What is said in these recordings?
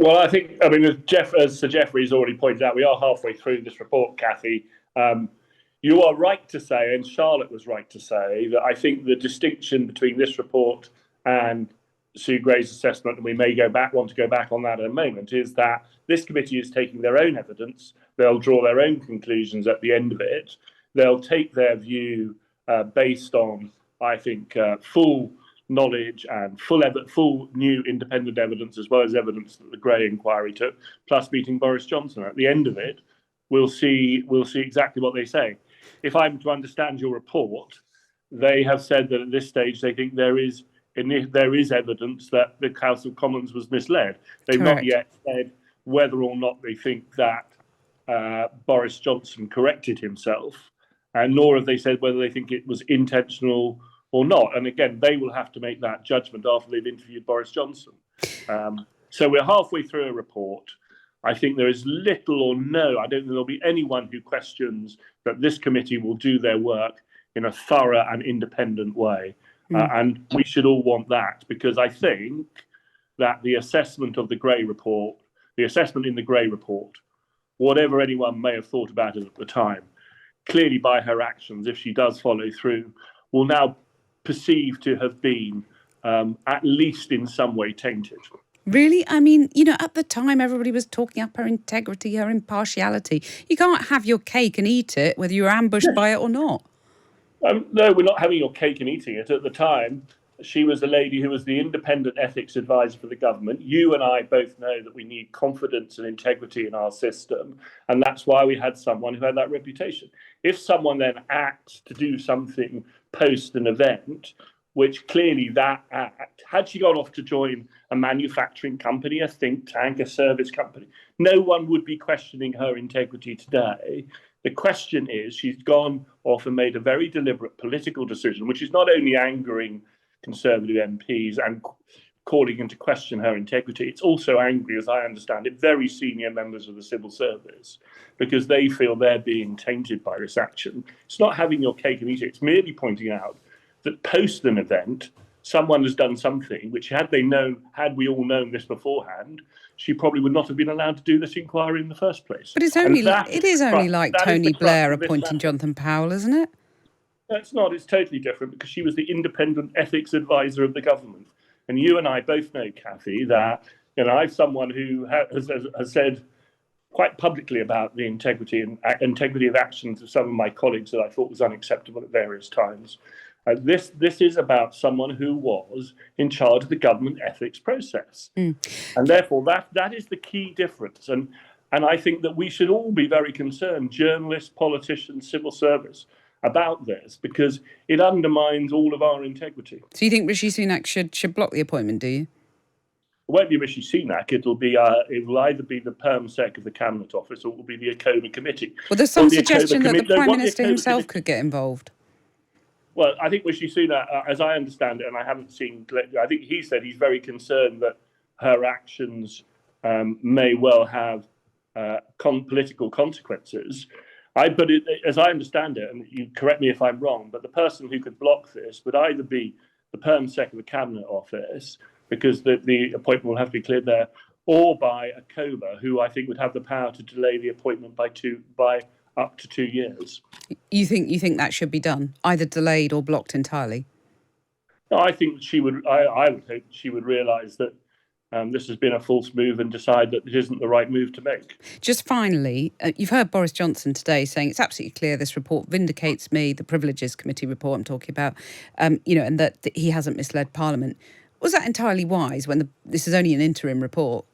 Well, as Sir Geoffrey's already pointed out, we are halfway through this report, Cathy. You are right to say, and Charlotte was right to say, that I think the distinction between this report and Sue Gray's assessment, and we may want to go back on that in a moment, is that this committee is taking their own evidence. They'll draw their own conclusions at the end of it. They'll take their view based on, I think, full knowledge and full new independent evidence, as well as evidence that the Gray inquiry took, plus meeting Boris Johnson. At the end of it, we'll see exactly what they say. If I'm to understand your report, they have said that at this stage they think there is evidence that the House of Commons was misled. They've Correct. Not yet said whether or not they think that Boris Johnson corrected himself, and nor have they said whether they think it was intentional or not. And again, they will have to make that judgment after they've interviewed Boris Johnson. So we're halfway through a report. I think there is little or no, I don't think there'll be anyone who questions that this committee will do their work in a thorough and independent way. And we should all want that, because I think that the assessment in the Gray report, whatever anyone may have thought about it at the time, clearly by her actions, if she does follow through, will now perceive to have been at least in some way tainted. Really? I mean, at the time, everybody was talking up her integrity, her impartiality. You can't have your cake and eat it, whether you're ambushed by it or not. No, we're not having your cake and eating it. At the time, she was a lady who was the independent ethics advisor for the government. You and I both know that we need confidence and integrity in our system, and that's why we had someone who had that reputation. If someone then acts to do something post an event, which clearly that act, had she gone off to join a manufacturing company, a think tank, a service company, no one would be questioning her integrity today. The question is, she's gone off and made a very deliberate political decision, which is not only angering Conservative MPs and calling into question her integrity, it's also angry, as I understand it, very senior members of the civil service, because they feel they're being tainted by this action. It's not having your cake and eat it, it's merely pointing out that post an event, someone has done something which, had we all known this beforehand, she probably would not have been allowed to do this inquiry in the first place. But it is only like Tony Blair appointing Jonathan Powell, isn't it? No, it's not. It's totally different, because she was the independent ethics advisor of the government. And you and I both know, Cathy, that I'm someone who has said quite publicly about the integrity of actions of some of my colleagues that I thought was unacceptable at various times. This is about someone who was in charge of the government ethics process. And therefore, that is the key difference. And I think that we should all be very concerned, journalists, politicians, civil service, about this, because it undermines all of our integrity. So you think Rishi Sunak should block the appointment, do you? It won't be Rishi Sunak. It will either be the Perm Sec of the Cabinet Office, or it will be the Akoma Committee. Well, there's some suggestion that the Prime Minister himself could get involved. Well, I think Rishi Sunak, as I understand it, and I haven't seen, I think he said he's very concerned that her actions may well have political consequences. But as I understand it, and you correct me if I'm wrong, but the person who could block this would either be the Perm Sec of the Cabinet Office, because the appointment will have to be cleared there, or by Akoma, who I think would have the power to delay the appointment by up to 2 years. You think that should be done, either delayed or blocked entirely? No, I think she would. I would hope she would realise that this has been a false move and decide that it isn't the right move to make. Just finally, you've heard Boris Johnson today saying it's absolutely clear this report vindicates me, the Privileges Committee report I'm talking about, and that he hasn't misled Parliament. Was that entirely wise when this is only an interim report?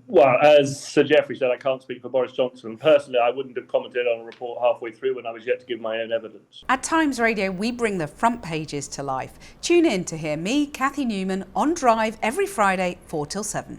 Well, as Sir Geoffrey said, I can't speak for Boris Johnson. Personally, I wouldn't have commented on a report halfway through when I was yet to give my own evidence. At Times Radio, we bring the front pages to life. Tune in to hear me, Cathy Newman, on Drive every Friday, 4 till 7.